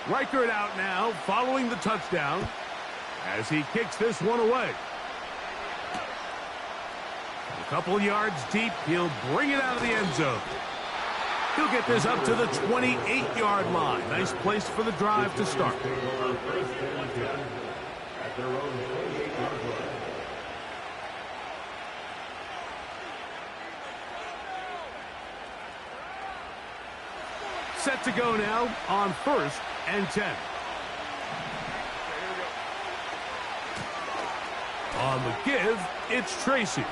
Riker it out now, following the touchdown, as he kicks this one away. A couple yards deep, he'll bring it out of the end zone. He'll get this up to the 28-yard line. Nice place for the drive to start. Set to go now on 1st and 10. On the give, it's Tracy.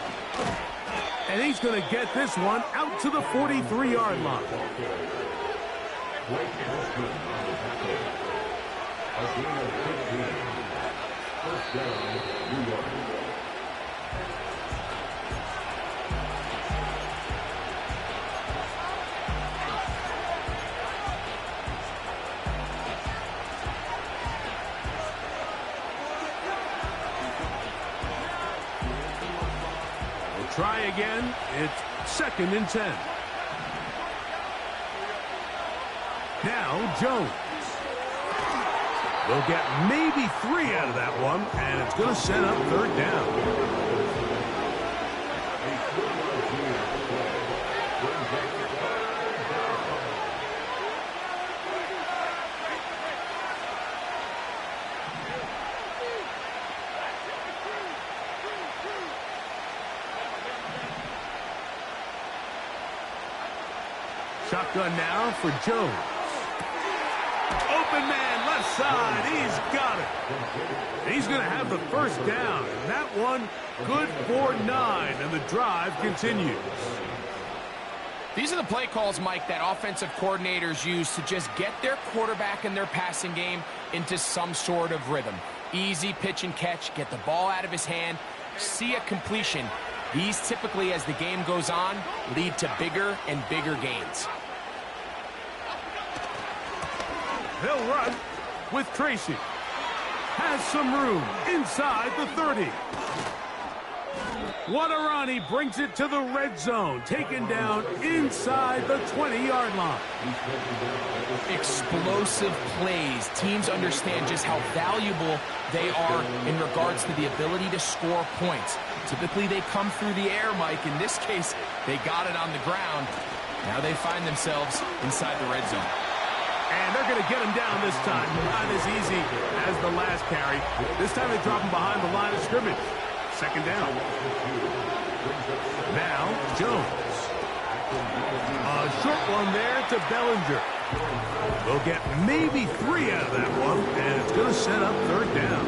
And he's going to get this one out to the 43-yard line. Try again. It's 2nd and 10. Now Jones. They'll get maybe 3 out of that one, and it's going to set up 3rd down. Shotgun now for Jones. Open man, left side. He's got it. He's going to have the 1st down. And that one good for 9, and the drive continues. These are the play calls, Mike, that offensive coordinators use to just get their quarterback and their passing game into some sort of rhythm. Easy pitch and catch, get the ball out of his hand, see a completion. These typically, as the game goes on, lead to bigger and bigger gains. They'll run with Tracy. Has some room inside the 30. What a run. He brings it to the red zone. Taken down inside the 20-yard line. Explosive plays. Teams understand just how valuable they are in regards to the ability to score points. Typically, they come through the air, Mike. In this case, they got it on the ground. Now they find themselves inside the red zone. And they're going to get him down this time. Not as easy as the last carry. This time they drop him behind the line of scrimmage. 2nd down. Now, Jones. A short one there to Bellinger. They'll get maybe 3 out of that one, and it's going to set up 3rd down.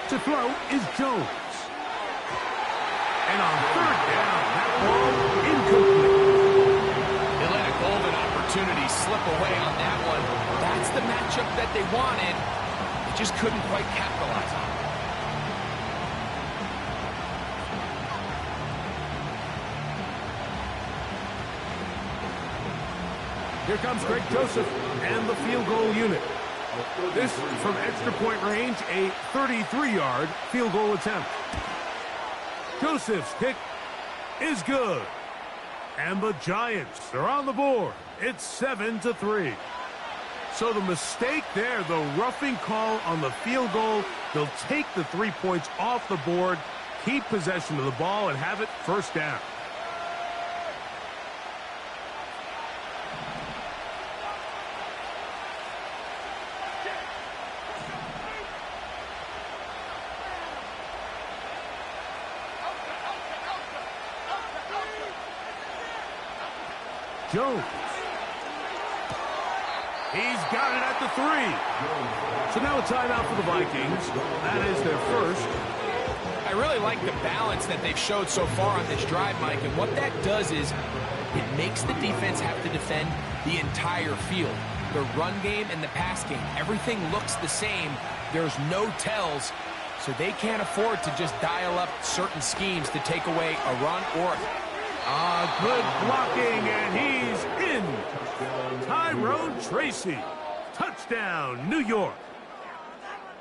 To throw is Jones. And on 3rd down, that ball incomplete. They let a golden opportunity slip away on that one. That's the matchup that they wanted. They just couldn't quite capitalize on it. Here comes Greg Joseph and the field goal unit. This from extra point range, a 33-yard field goal attempt. Joseph's kick is good. And the Giants are on the board. It's 7-3. So the mistake there, the roughing call on the field goal, they'll take the 3 points off the board, keep possession of the ball, and have it 1st down. Jones. He's got it at the 3. So now a timeout for the Vikings. That is their 1st. I really like the balance that they've showed so far on this drive, Mike. And what that does is it makes the defense have to defend the entire field. The run game and the pass game, everything looks the same. There's no tells. So they can't afford to just dial up certain schemes to take away a run or Good blocking, and he's in. Tyrone Tracy. Touchdown, New York.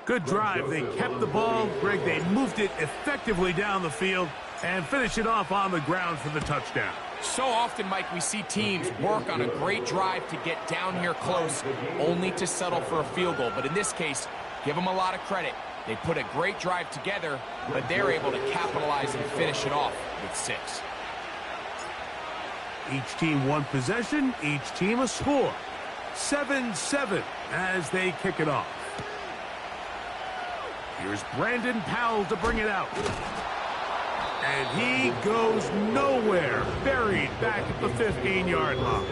Good drive. They kept the ball. Greg, they moved it effectively down the field and finished it off on the ground for the touchdown. So often, Mike, we see teams work on a great drive to get down here close, only to settle for a field goal. But in this case, give them a lot of credit. They put a great drive together, but they're able to capitalize and finish it off with 6. Each team one possession, each team a score. 7-7 as they kick it off. Here's Brandon Powell to bring it out. And he goes nowhere. Buried back at the 15-yard line.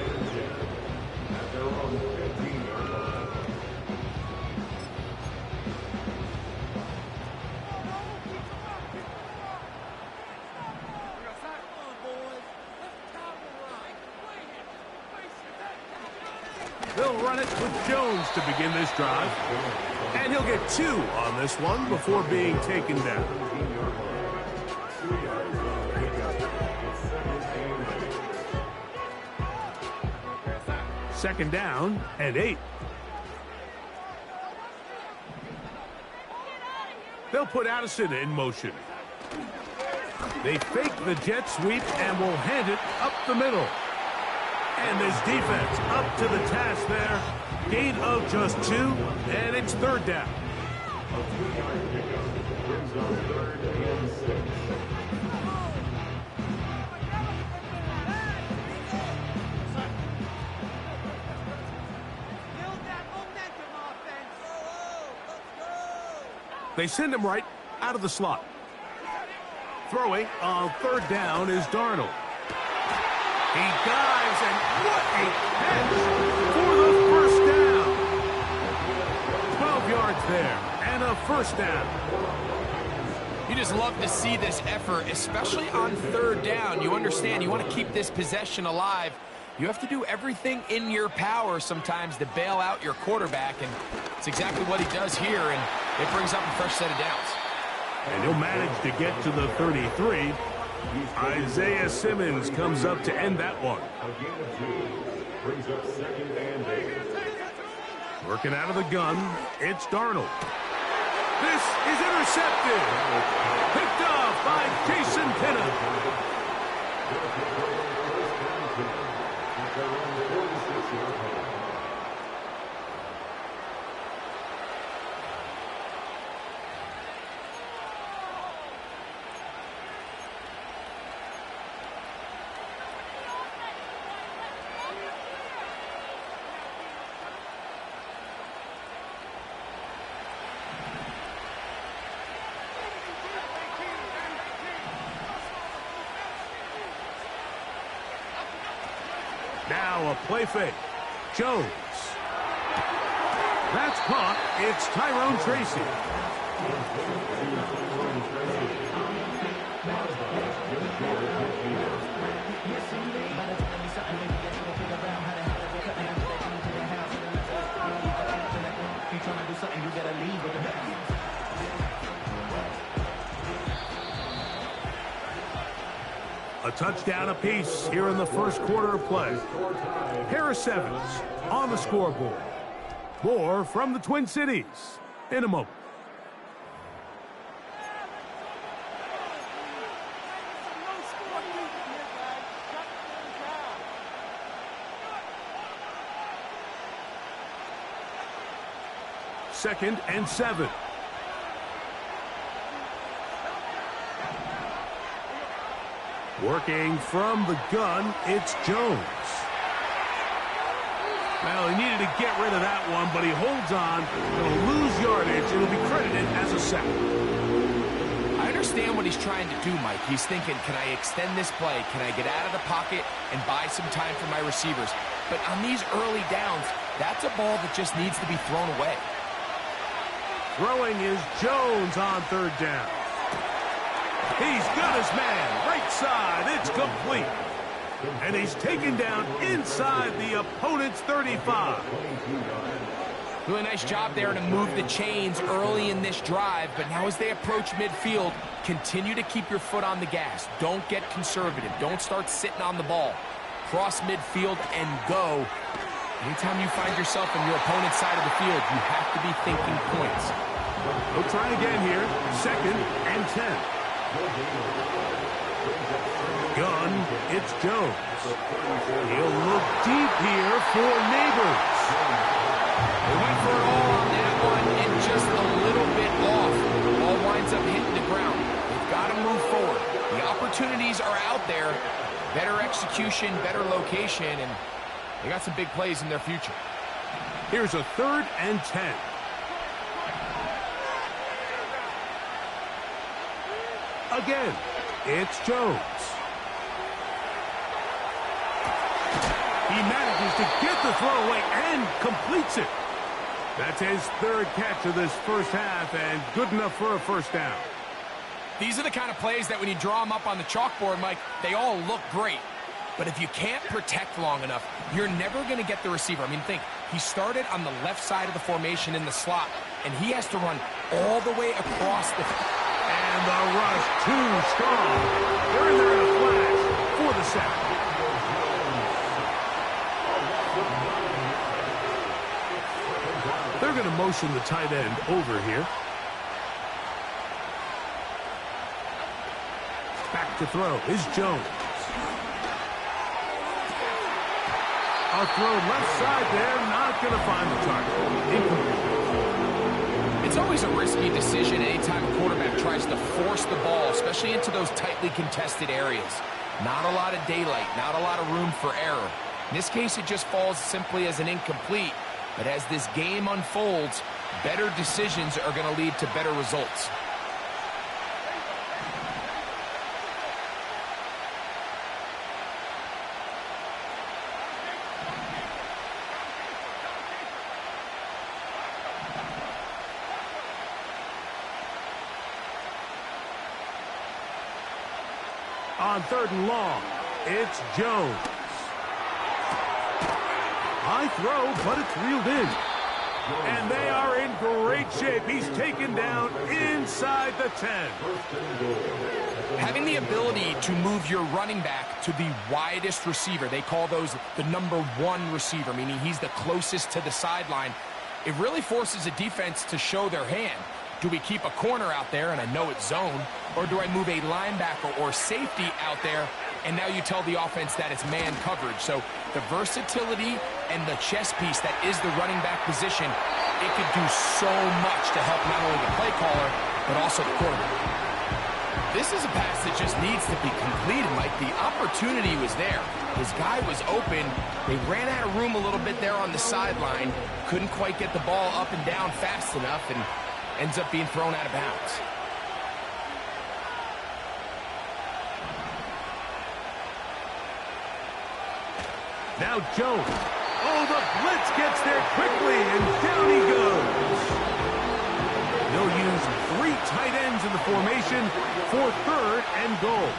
They'll run it with Jones to begin this drive. And he'll get 2 on this one before being taken down. Second down and 8. They'll put Addison in motion. They fake the jet sweep and will hand it up the middle. And this defense up to the task there. Gain of just 2, and it's third down. They send him right out of the slot. Throwing on third down is Darnold. He dives, and what a catch for the first down. 12 yards there, and a first down. You just love to see this effort, especially on third down. You understand, you want to keep this possession alive. You have to do everything in your power sometimes to bail out your quarterback, and it's exactly what he does here, and it brings up a fresh set of downs. And he'll manage to get to the 33. Isaiah Simmons comes up to end that one. Working out of the gun, it's Darnold. This is intercepted. Picked off by Jason Pinnock. Now a play fake. Jones. That's caught. It's Tyrone Tracy. A touchdown apiece here in the first quarter of play. Harris Evans on the scoreboard. More from the Twin Cities in a moment. Second and 7. Working from the gun, it's Jones. Well, he needed to get rid of that one, but he holds on. He'll lose yardage. It'll be credited as a sack. I understand what he's trying to do, Mike. He's thinking, can I extend this play? Can I get out of the pocket and buy some time for my receivers? But on these early downs, that's a ball that just needs to be thrown away. Throwing is Jones on third down. He's got his man right side. It's complete. And he's taken down inside the opponent's 35. Really nice job there to move the chains early in this drive, but now as they approach midfield, continue to keep your foot on the gas. Don't get conservative. Don't start sitting on the ball. Cross midfield and go. Anytime you find yourself on your opponent's side of the field, you have to be thinking points. We'll try again here. 2nd and 10. Gun, it's Jones. He'll look deep here for Neighbors. They went for it all on that one and just a little bit off. Ball winds up hitting the ground. They've got to move forward. The opportunities are out there. Better execution, better location, and they got some big plays in their future. Here's a 3rd and 10. Again, it's Jones. He manages to get the throwaway and completes it. That's his 3rd catch of this first half and good enough for a first down. These are the kind of plays that when you draw them up on the chalkboard, Mike, they all look great. But if you can't protect long enough, you're never going to get the receiver. I mean, think, he started on the left side of the formation in the slot, and he has to run all the way across the... And the rush too strong. They're in there in a flash for the sack. They're going to motion the tight end over here. Back to throw is Jones. A throw left side there, not going to find the target. Incomplete. It's always a risky decision anytime a quarterback tries to force the ball, especially into those tightly contested areas. Not a lot of daylight, not a lot of room for error. In this case, it just falls simply as an incomplete. But as this game unfolds, better decisions are going to lead to better results. On 3rd and long, it's Jones. High throw, but it's reeled in. And they are in great shape. He's taken down inside the 10. Having the ability to move your running back to the widest receiver, they call those the #1 receiver, meaning he's the closest to the sideline. It really forces a defense to show their hand. Do we keep a corner out there, and I know it's zone, or do I move a linebacker or safety out there, and now you tell the offense that it's man coverage? So the versatility and the chess piece that is the running back position, it could do so much to help not only the play caller, but also the quarterback. This is a pass that just needs to be completed, Mike. The opportunity was there. His guy was open. They ran out of room a little bit there on the sideline. Couldn't quite get the ball up and down fast enough, and ends up being thrown out of bounds. Now Jones. Oh, the blitz gets there quickly, and down he goes. They'll use 3 tight ends in the formation for 3rd and goal.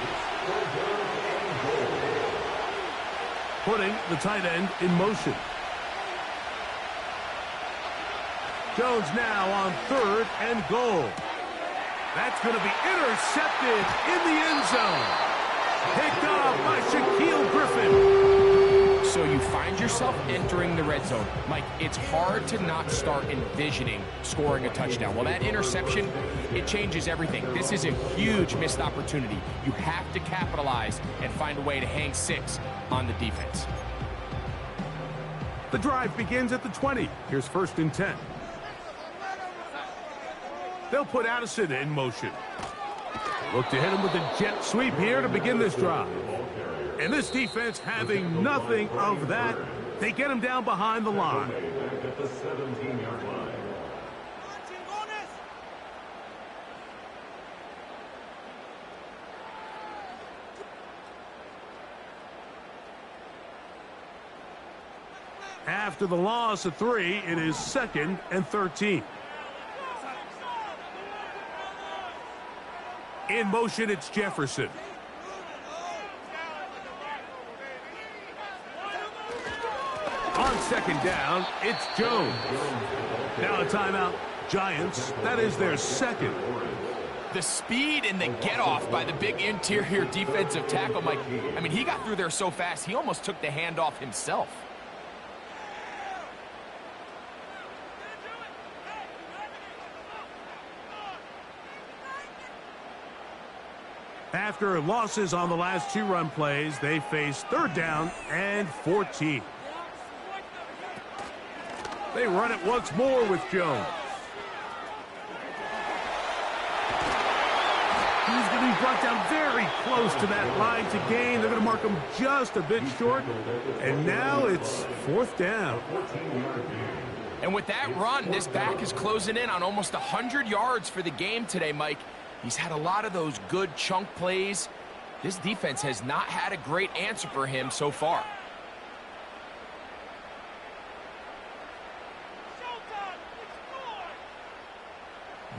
Putting the tight end in motion. Jones now on 3rd and goal. That's going to be intercepted in the end zone. Picked off by Shaquille Griffin. So you find yourself entering the red zone. Mike, it's hard to not start envisioning scoring a touchdown. Well, that interception, it changes everything. This is a huge missed opportunity. You have to capitalize and find a way to hang 6 on the defense. The drive begins at the 20. Here's 1st and 10. They'll put Addison in motion. Look to hit him with a jet sweep here to begin this drive. And this defense having nothing of that, they get him down behind the line. After the loss of 3, it is 2nd and 13. In motion, it's Jefferson. On second down. It's Jones. Now a timeout. Giants, that is their second. The speed and the get-off by the big interior defensive tackle, Mike. I mean, he got through there so fast, he almost took the handoff himself. After losses on the last two run plays, they face third down and 14. They run it once more with Jones. He's going to be brought down very close to that line to gain. They're going to mark him just a bit short. And now it's fourth down. And with that run, this back is closing in on almost 100 yards for the game today, Mike. He's had a lot of those good chunk plays. This defense has not had a great answer for him so far.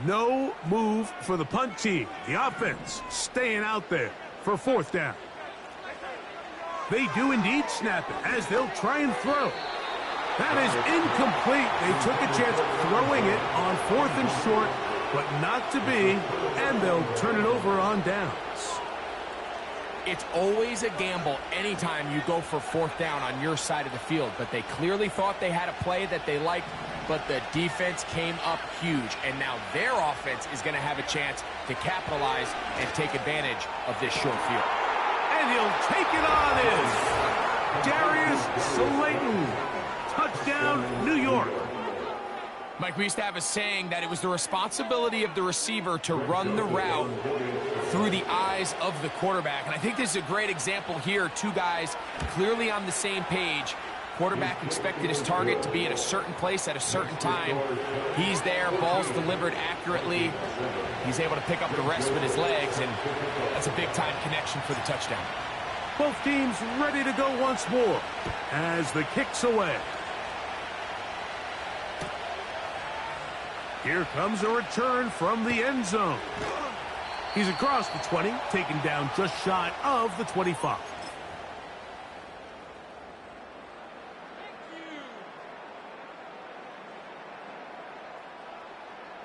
No move for the punt team. The offense staying out there for fourth down. They do indeed snap it as they'll try and throw. That is incomplete. They took a chance throwing it on fourth and short, but not to be, and they'll turn it over on downs. It's always a gamble anytime you go for fourth down on your side of the field, but they clearly thought they had a play that they liked, but the defense came up huge, and now their offense is going to have a chance to capitalize and take advantage of this short field. And he'll take it on in. Darius Slayton. Touchdown, New York. Mike, we used to have a saying that it was the responsibility of the receiver to run the route through the eyes of the quarterback. And I think this is a great example here. Two guys clearly on the same page. Quarterback expected his target to be in a certain place at a certain time. He's there, ball's delivered accurately. He's able to pick up the rest with his legs, and that's a big-time connection for the touchdown. Both teams ready to go once more as the kick's away. Here comes a return from the end zone. He's across the 20, taken down just shy of the 25.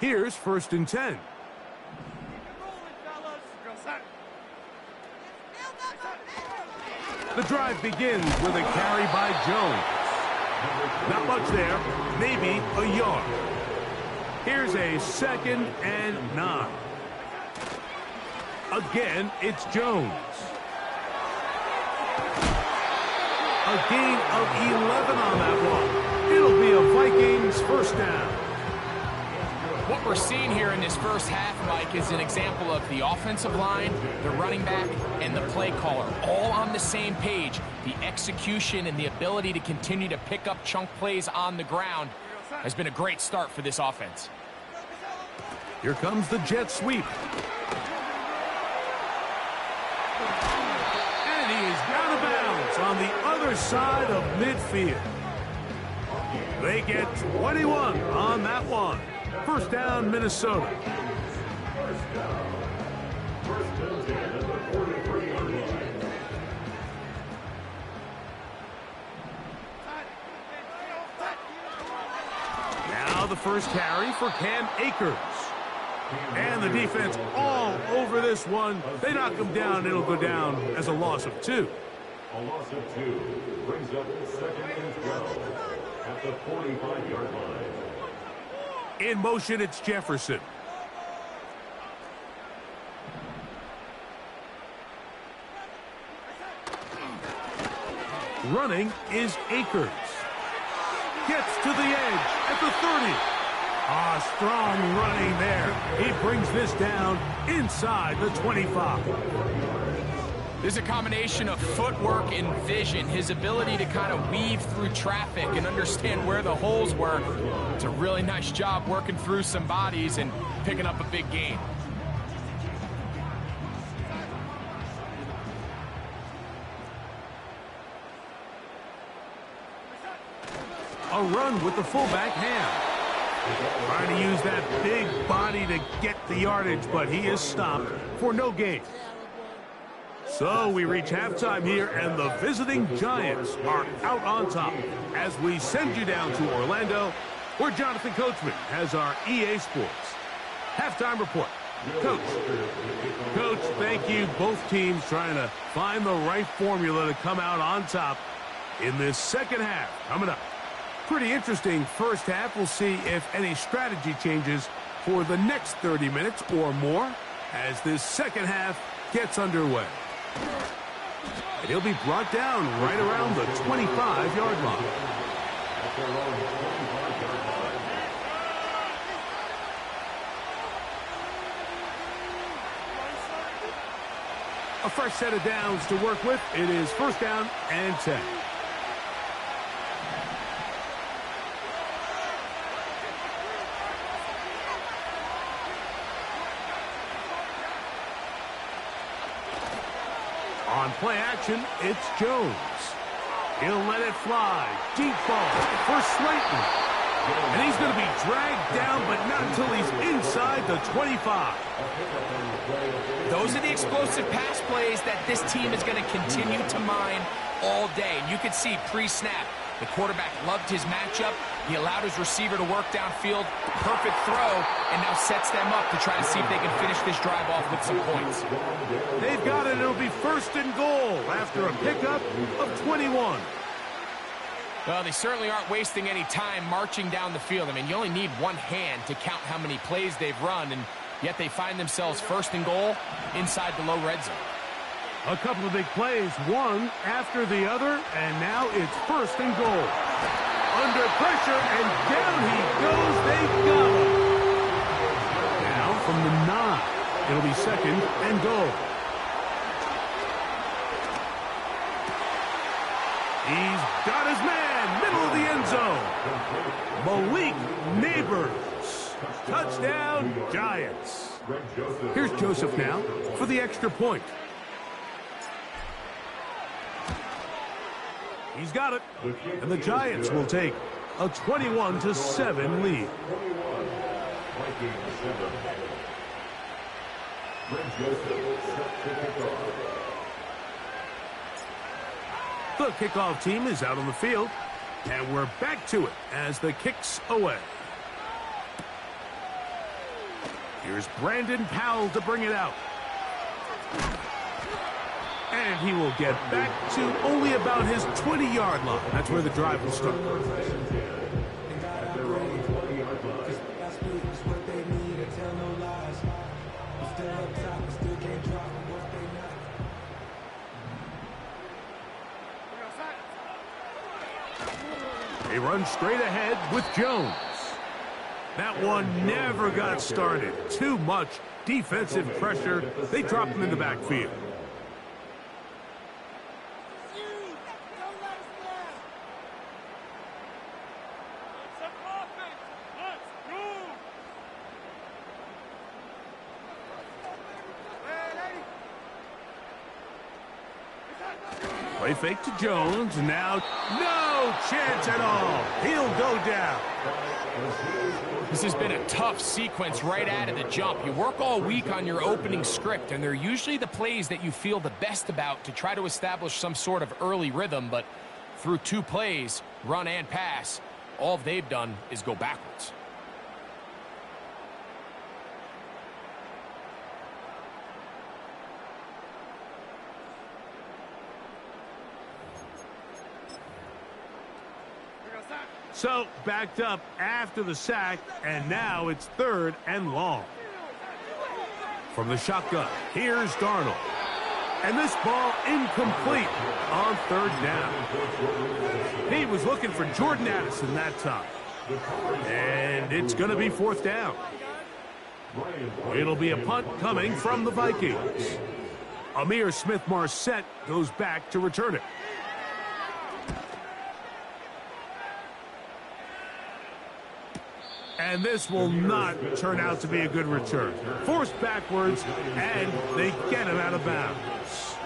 Here's first and 10. The drive begins with a carry by Jones. Not much there, maybe a yard. Here's a second and 9. Again, it's Jones. A gain of 11 on that one. It'll be a Vikings first down. What we're seeing here in this first half, Mike, is an example of the offensive line, the running back, and the play caller all on the same page. The execution and the ability to continue to pick up chunk plays on the ground has been a great start for this offense. Here comes the jet sweep. And he is out of bounds on the other side of midfield. They get 21 on that one. First down, Minnesota. Now the first carry for Cam Akers. And the defense all over this one. They knock him down. It'll go down as a loss of 2. A loss of 2 brings up second and 12 at the 45-yard line. In motion, it's Jefferson. Running is Akers. Gets to the edge at the 30. Strong running there. He brings this down inside the 25. There's a combination of footwork and vision, his ability to kind of weave through traffic and understand where the holes were. It's a really nice job working through some bodies and picking up a big gain. A run with the fullback Ham. Trying to use that big body to get the yardage, but he is stopped for no gain. So we reach halftime here, and the visiting Giants are out on top as we send you down to Orlando, where Jonathan Coachman has our EA Sports halftime report. Coach, thank you. Both teams trying to find the right formula to come out on top in this second half. Coming up, pretty interesting first half. We'll see if any strategy changes for the next 30 minutes or more as this second half gets underway. And he'll be brought down right around the 25-yard line. A fresh set of downs to work with. It is first down and 10. On play action, it's Jones. He'll let it fly. Deep ball for Slayton. And he's going to be dragged down, but not until he's inside the 25. Those are the explosive pass plays that this team is going to continue to mine all day. And you could see pre-snap, the quarterback loved his matchup. He allowed his receiver to work downfield. Perfect throw, and now sets them up to try to see if they can finish this drive off with some points. They've got it. It'll be first and goal after a pickup of 21. Well, they certainly aren't wasting any time marching down the field. I mean, you only need one hand to count how many plays they've run, and yet they find themselves first and goal inside the low red zone. A couple of big plays, one after the other, and now it's first and goal. Under pressure, and down he goes. They got him. Now from the 9, it'll be second and goal. He's got his man, middle of the end zone. Malik Neighbors. Touchdown, Giants. Here's Joseph now for the extra point. He's got it. And the Giants will take a 21-7 lead. The kickoff team is out on the field, and we're back to it as the kick's away. Here's Brandon Powell to bring it out. And he will get back to only about his 20-yard line. That's where the drive will start. They run straight ahead with Jones. That one never got started. Too much defensive pressure. They drop him in the backfield. Play fake to Jones. Now, no chance at all. He'll go down. This has been a tough sequence right out of the jump. You work all week on your opening script, and they're usually the plays that you feel the best about to try to establish some sort of early rhythm. But through 2 plays, run and pass, all they've done is go backwards. So, backed up after the sack, and now it's 3rd and long. From the shotgun, here's Darnold. And this ball incomplete on 3rd down. He was looking for Jordan Addison that time. And it's going to be 4th down. It'll be a punt coming from the Vikings. Amir Smith-Marset goes back to return it. And this will not turn out to be a good return. Forced backwards, and they get him out of bounds.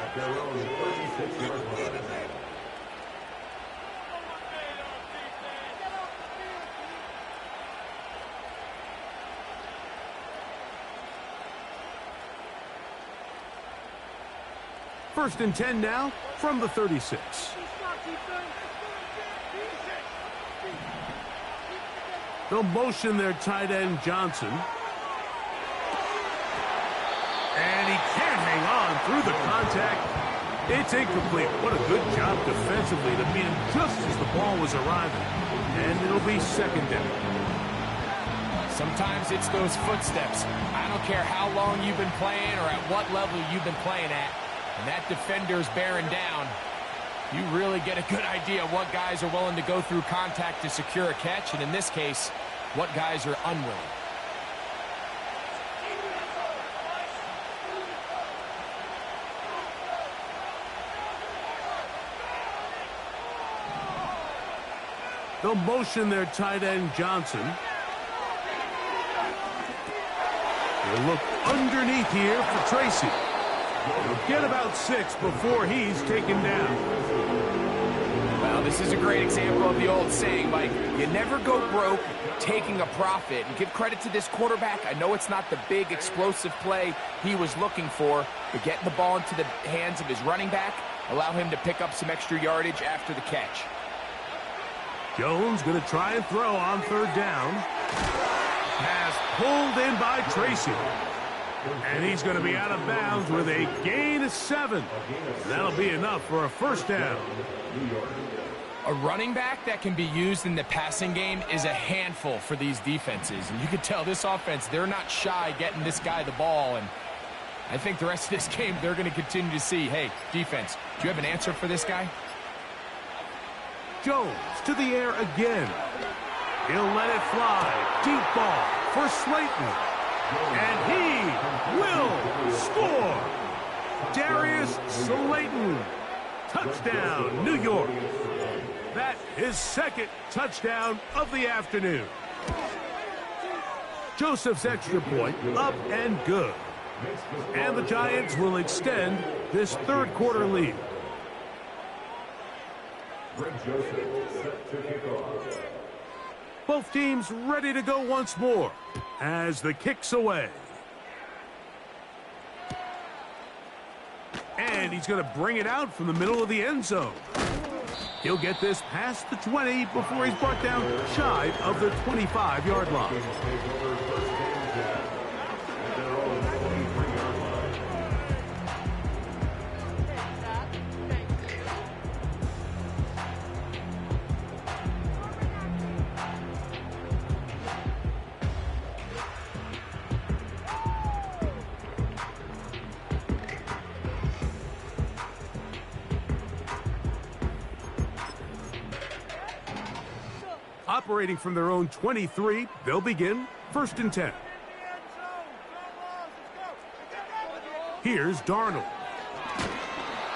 First and 10 now from the 36. They'll motion their tight end, Johnson. And he can't hang on through the contact. It's incomplete. What a good job defensively to meet him just as the ball was arriving. And it'll be second down. Sometimes it's those footsteps. I don't care how long you've been playing or at what level you've been playing at. And that defender's bearing down. You really get a good idea of what guys are willing to go through contact to secure a catch. And in this case, what guys are unwilling. They'll motion their tight end, Johnson. They'll look underneath here for Tracy. He'll get about 6 before he's taken down. Well, this is a great example of the old saying, Mike. You never go broke taking a profit. And give credit to this quarterback. I know it's not the big explosive play he was looking for, but getting the ball into the hands of his running back, allow him to pick up some extra yardage after the catch. Jones going to try and throw on third down. Pass pulled in by Tracy. And he's going to be out of bounds with a gain of 7. That'll be enough for a first down. A running back that can be used in the passing game is a handful for these defenses. And you can tell this offense, they're not shy getting this guy the ball. And I think the rest of this game, they're going to continue to see, hey, defense, do you have an answer for this guy? Jones to the air again. He'll let it fly. Deep ball for Slayton. And he will score. Darius Slayton. Touchdown, New York. That is second touchdown of the afternoon. Joseph's extra point up and good. And the Giants will extend this third quarter lead. Both teams ready to go once more as the kick's away. And he's going to bring it out from the middle of the end zone. He'll get this past the 20 before he's brought down shy of the 25-yard line. Operating from their own 23, they'll begin first and 10. Here's Darnold.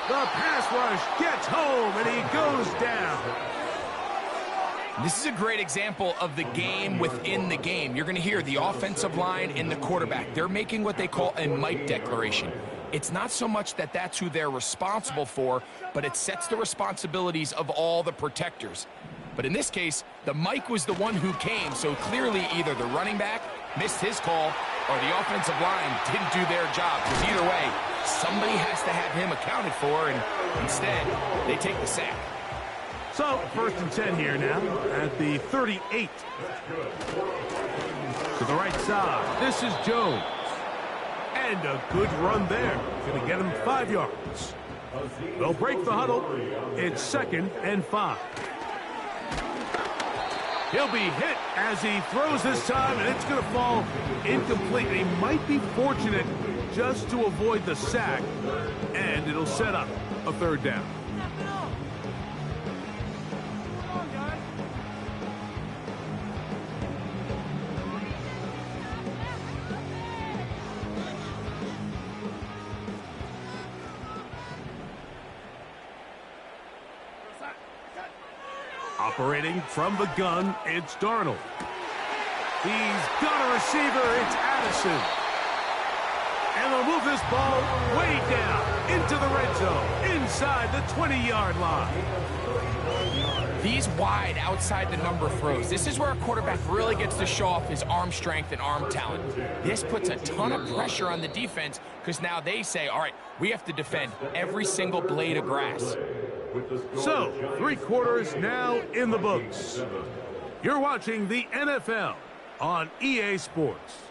The pass rush gets home, and he goes down. This is a great example of the game within the game. You're going to hear the offensive line and the quarterback. They're making what they call a Mike declaration. It's not so much that that's who they're responsible for, but it sets the responsibilities of all the protectors. But in this case, the Mike was the one who came, so clearly either the running back missed his call or the offensive line didn't do their job. Because either way, somebody has to have him accounted for, and instead, they take the sack. So, first and 10 here now at the 38. To the right side, this is Jones. And a good run there. Going to get him 5 yards. They'll break the huddle. It's second and 5. He'll be hit as he throws this time, and it's going to fall incomplete. He might be fortunate just to avoid the sack, and it'll set up a third down. Operating from the gun, it's Darnold. He's got a receiver, it's Addison. And they'll move this ball way down into the red zone, inside the 20-yard line. These wide, outside the number throws, this is where a quarterback really gets to show off his arm strength and arm talent. This puts a ton of pressure on the defense because now they say, all right, we have to defend every single blade of grass. So, 3 quarters now in the books. You're watching the NFL on EA Sports.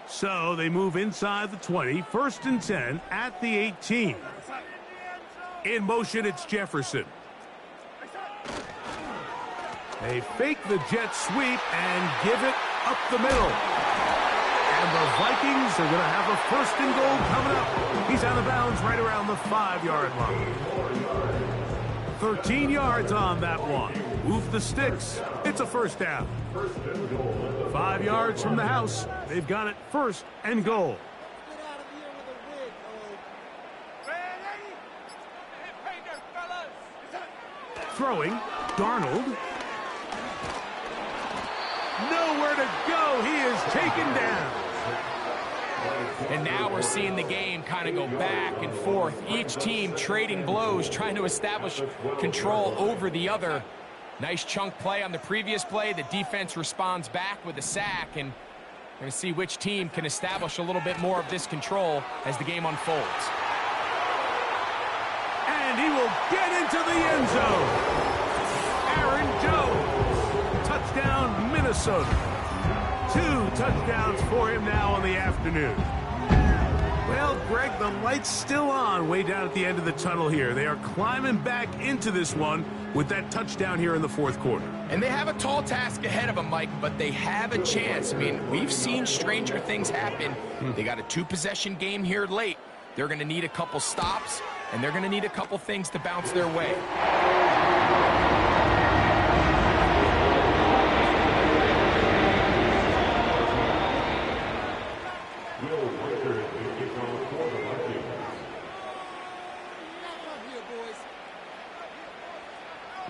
So they move inside the 20, 1st and 10 at the 18. In motion, it's Jefferson. They fake the jet sweep and give it up the middle. And the Vikings are going to have a 1st and goal coming up. He's out of bounds right around the 5-yard line. 13 yards on that one. Move the sticks. It's a 1st down. 5 yards from the house. They've got it 1st and goal. Throwing, Darnold. Nowhere to go. He is taken down. And now we're seeing the game kind of go back and forth. Each team trading blows, trying to establish control over the other. Nice chunk play on the previous play. The defense responds back with a sack, and we're going to see which team can establish a little bit more of this control as the game unfolds. And he will get into the end zone. Aaron Jones. Touchdown, Minnesota. 2 touchdowns for him now on the afternoon. Well, Greg, the light's still on way down at the end of the tunnel here. They are climbing back into this one with that touchdown here in the 4th quarter. And they have a tall task ahead of them, Mike, but they have a chance. I mean, we've seen stranger things happen. They got a 2-possession game here late. They're going to need a couple stops, and they're going to need a couple things to bounce their way.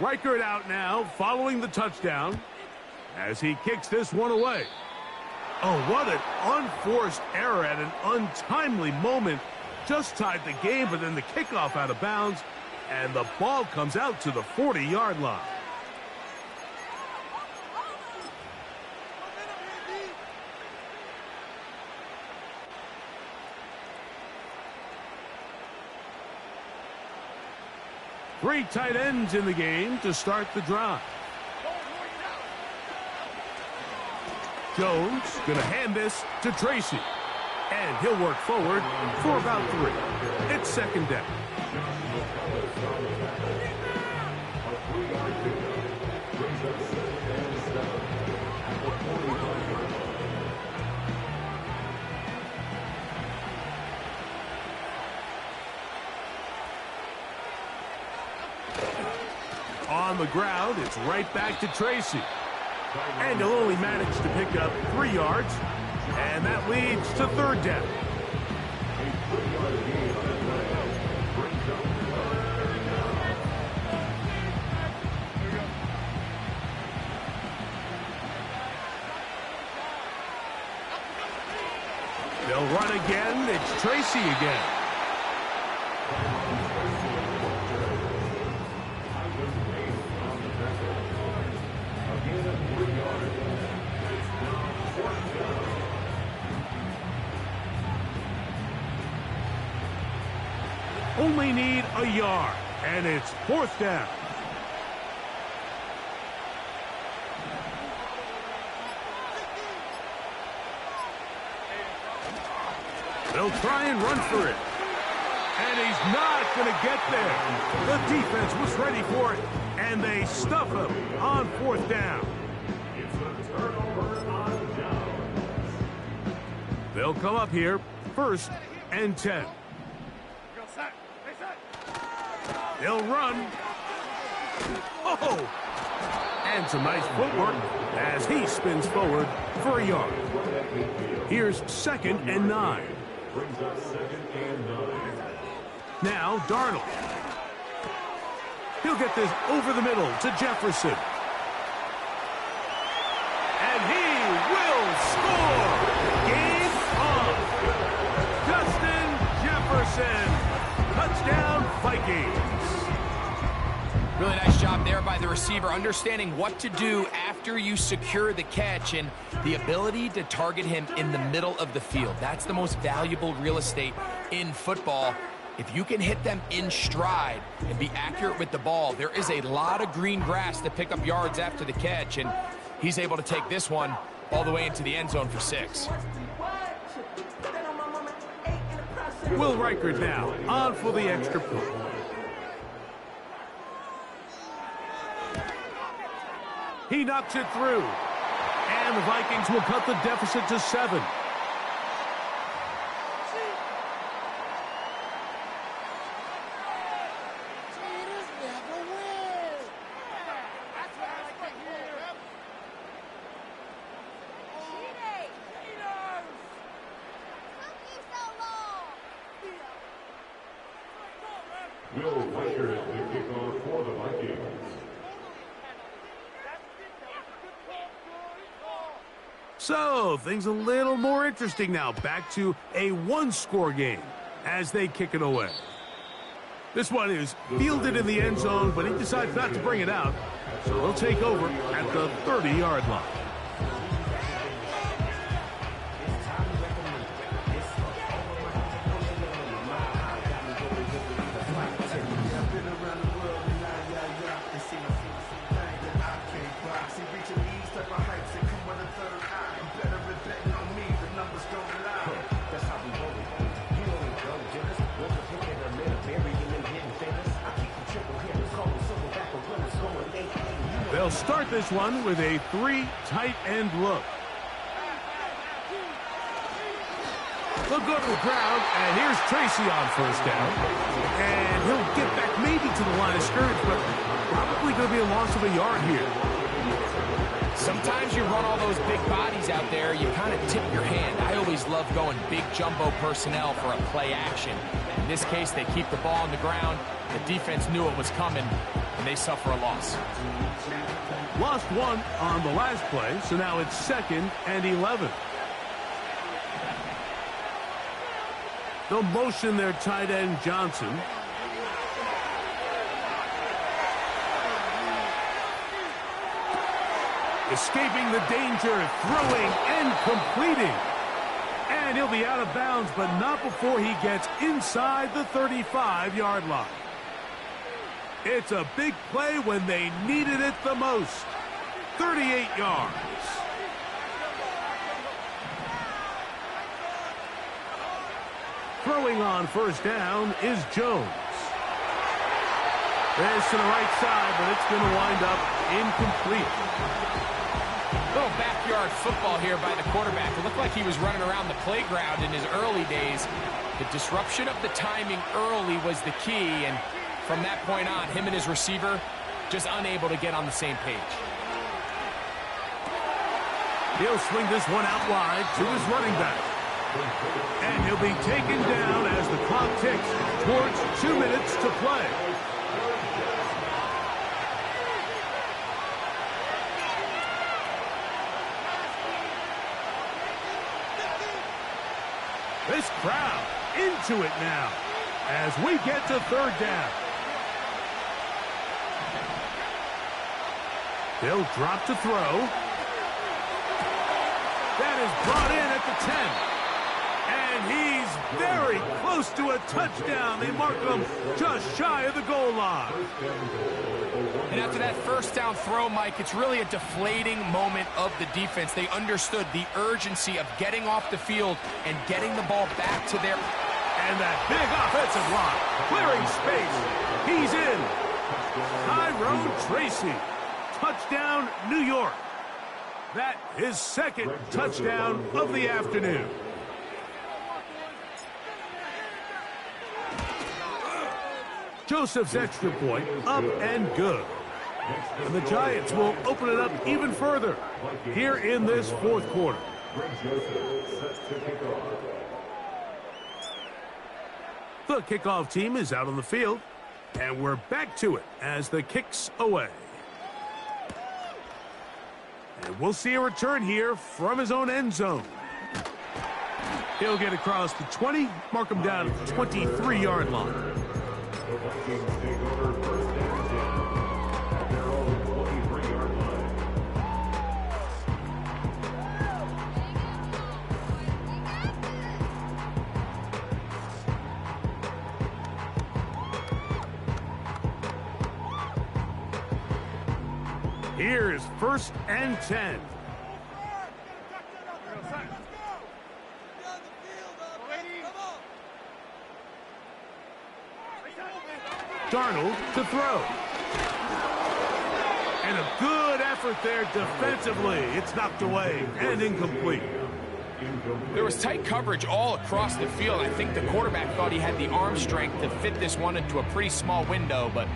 Reichert out now, following the touchdown, as he kicks this one away. Oh, what an unforced error at an untimely moment. Just tied the game, but then the kickoff out of bounds, and the ball comes out to the 40-yard line. Three tight ends in the game to start the drive. Jones going to hand this to Tracy. And he'll work forward for about 3. It's 2nd down. On the ground, it's right back to Tracy. And he'll only manage to pick up 3 yards. And that leads to 3rd down. They'll run again. It's Tracy again. Only need a yard, and it's 4th down. They'll try and run for it. And he's not going to get there. The defense was ready for it, and they stuff him on 4th down. It's a turnover on downs. They'll come up here, 1st and 10. They'll run. Oh! And some nice footwork as he spins forward for a yard. Here's 2nd and 9. Brings up 2nd and 9. Now Darnold. He'll get this over the middle to Jefferson. And he will score! Game on! Vikings. Really nice job there by the receiver, understanding what to do after you secure the catch and the ability to target him in the middle of the field. That's the most valuable real estate in football. If you can hit them in stride and be accurate with the ball, there is a lot of green grass to pick up yards after the catch, and he's able to take this one all the way into the end zone for 6. Will Reichert now on for the extra point. He knocks it through. And the Vikings will cut the deficit to 7. Will Reichert is the kickoff for the Vikings. So, things a little more interesting now. Back to a one-score game as they kick it away. This one is fielded in the end zone, but he decides not to bring it out. So he'll take over at the 30-yard line. They'll start this one with a 3 tight end look. They'll go to the ground, and here's Tracy on first down. And he'll get back maybe to the line of scrimmage, but probably going to be a loss of a yard here. Sometimes you run all those big bodies out there, you kind of tip your hand. I always love going big jumbo personnel for a play action. In this case, they keep the ball on the ground. The defense knew it was coming, and they suffer a loss. Lost 1 on the last play, so now it's 2nd and 11. They'll motion their tight end Johnson. Escaping the danger, throwing and completing. And he'll be out of bounds, but not before he gets inside the 35-yard line. It's a big play when they needed it the most. 38 yards. Throwing on first down is Jones. This to the right side, but it's going to wind up incomplete. Little backyard football here by the quarterback. It looked like he was running around the playground in his early days. The disruption of the timing early was the key, and from that point on, him and his receiver just unable to get on the same page. He'll swing this one out wide to his running back. And he'll be taken down as the clock ticks towards 2 minutes to play. This crowd into it now as we get to 3rd down. They'll drop to throw. That is brought in at the 10. And he's very close to a touchdown. They mark him just shy of the goal line. And after that first down throw, Mike, it's really a deflating moment of the defense. They understood the urgency of getting off the field and getting the ball back to their... And that big offensive line, clearing space. He's in. Tyrone Tracy. Touchdown, New York. That is 2nd touchdown of the afternoon. Joseph's extra point up and good. And the Giants will open it up even further here in this 4th quarter. The kickoff team is out on the field, and we're back to it as the kick's away. And we'll see a return here from his own end zone. He'll get across the 20, mark him down at the 23-yard line. Vikings take over first and 10 at their own 23-yard line. Here is first and 10. Darnold to throw. And a good effort there defensively. It's knocked away and incomplete. There was tight coverage all across the field. I think the quarterback thought he had the arm strength to fit this one into a pretty small window, but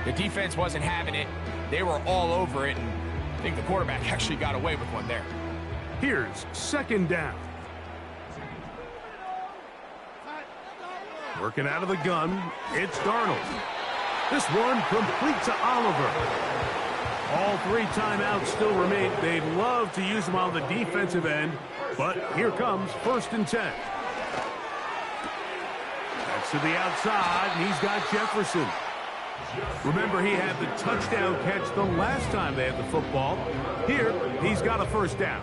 the defense wasn't having it. They were all over it, and I think the quarterback actually got away with one there. Here's second down. Working out of the gun, it's Darnold. This one complete to Oliver. All 3 timeouts still remain. They'd love to use them on the defensive end, but here comes first and 10. That's to the outside, and he's got Jefferson. Remember, he had the touchdown catch the last time they had the football. Here, he's got a first down.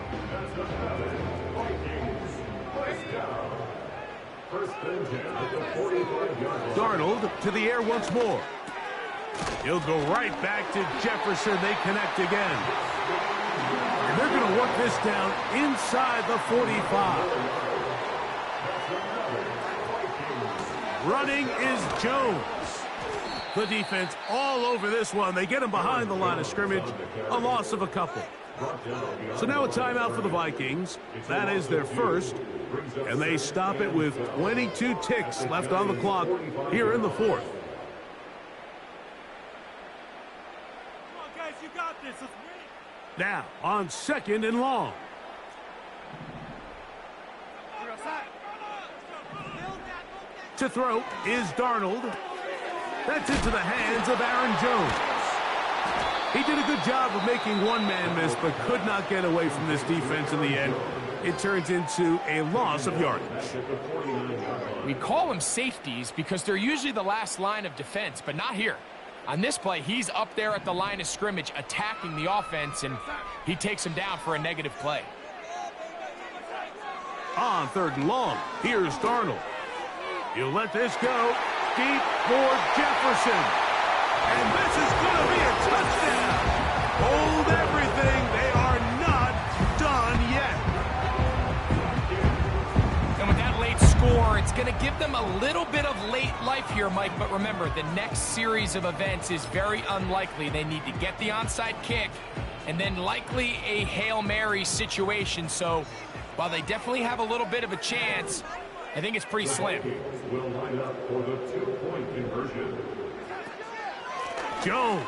Darnold to the air once more. He'll go right back to Jefferson. They connect again. And they're going to work this down inside the 45. Running is Jones. The defense all over this one. They get him behind the line of scrimmage. A loss of a couple. So now a timeout for the Vikings. That is their first. And they stop it with 22 ticks left on the clock here in the fourth. Come on, guys, you got this. Let's win. Now on second and long. To throw is Darnold. That's into the hands of Aaron Jones. He did a good job of making one man miss, but could not get away from this defense in the end. It turns into a loss of yardage. We call them safeties because they're usually the last line of defense, but not here. On this play, he's up there at the line of scrimmage attacking the offense, and he takes him down for a negative play. On third and long, here's Darnold. He'll let this go deep for Jefferson. And this is going to be a touchdown. Hold everything. They are not done yet. And with that late score, it's going to give them a little bit of late life here, Mike. But remember, the next series of events is very unlikely. They need to get the onside kick and then likely a Hail Mary situation. So while they definitely have a little bit of a chance, I think it's pretty slim. Will line up for the 2-point conversion. Jones.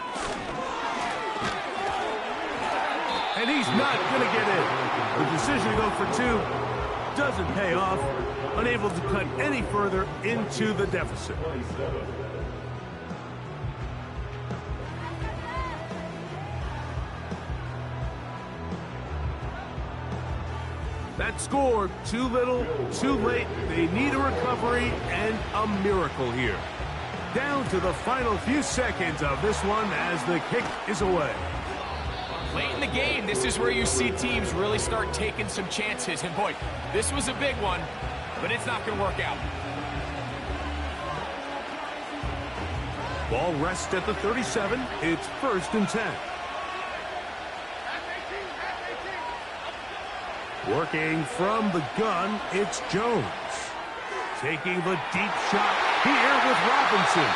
And he's not going to get in. The decision to go for 2 doesn't pay off. Unable to cut any further into the deficit. That score, too little, too late. They need a recovery and a miracle here. Down to the final few seconds of this one as the kick is away. Late in the game, this is where you see teams really start taking some chances. And boy, this was a big one, but it's not going to work out. Ball rests at the 37. It's first and 10. Working from the gun, it's Jones. Taking the deep shot here with Robinson.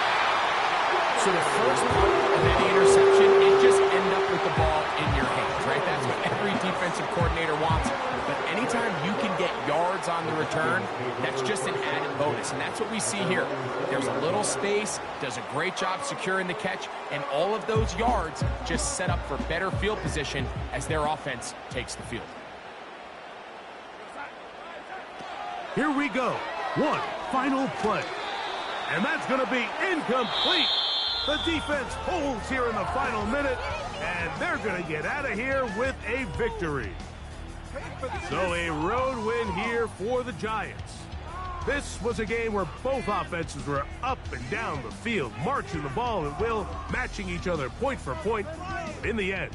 So the first part of any interception, it just end up with the ball in your hands, right? That's what every defensive coordinator wants. But anytime you can get yards on the return, that's just an added bonus. And that's what we see here. There's a little space, does a great job securing the catch, and all of those yards just set up for better field position as their offense takes the field. Here we go. One final play. And that's going to be incomplete. The defense holds here in the final minute, and they're going to get out of here with a victory. So a road win here for the Giants. This was a game where both offenses were up and down the field, marching the ball at will, matching each other point for point. But in the end,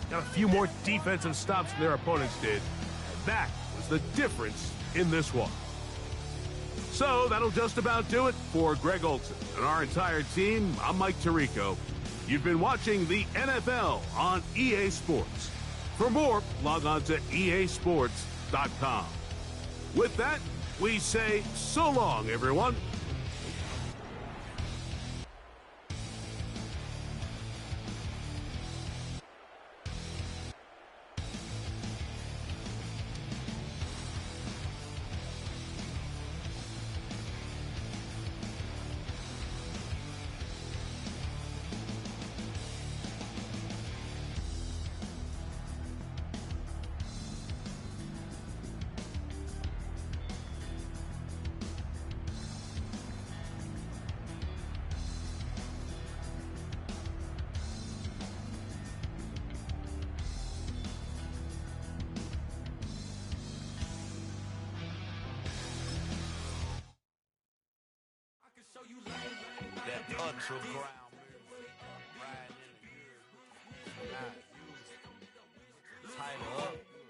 got a few more defensive stops than their opponents did. And that was the difference in this one. So that'll just about do it for Greg Olson and our entire team. I'm Mike Tirico. You've been watching the NFL on EA Sports. For more, log on to easports.com. With that, we say so long, everyone. That touch will ground.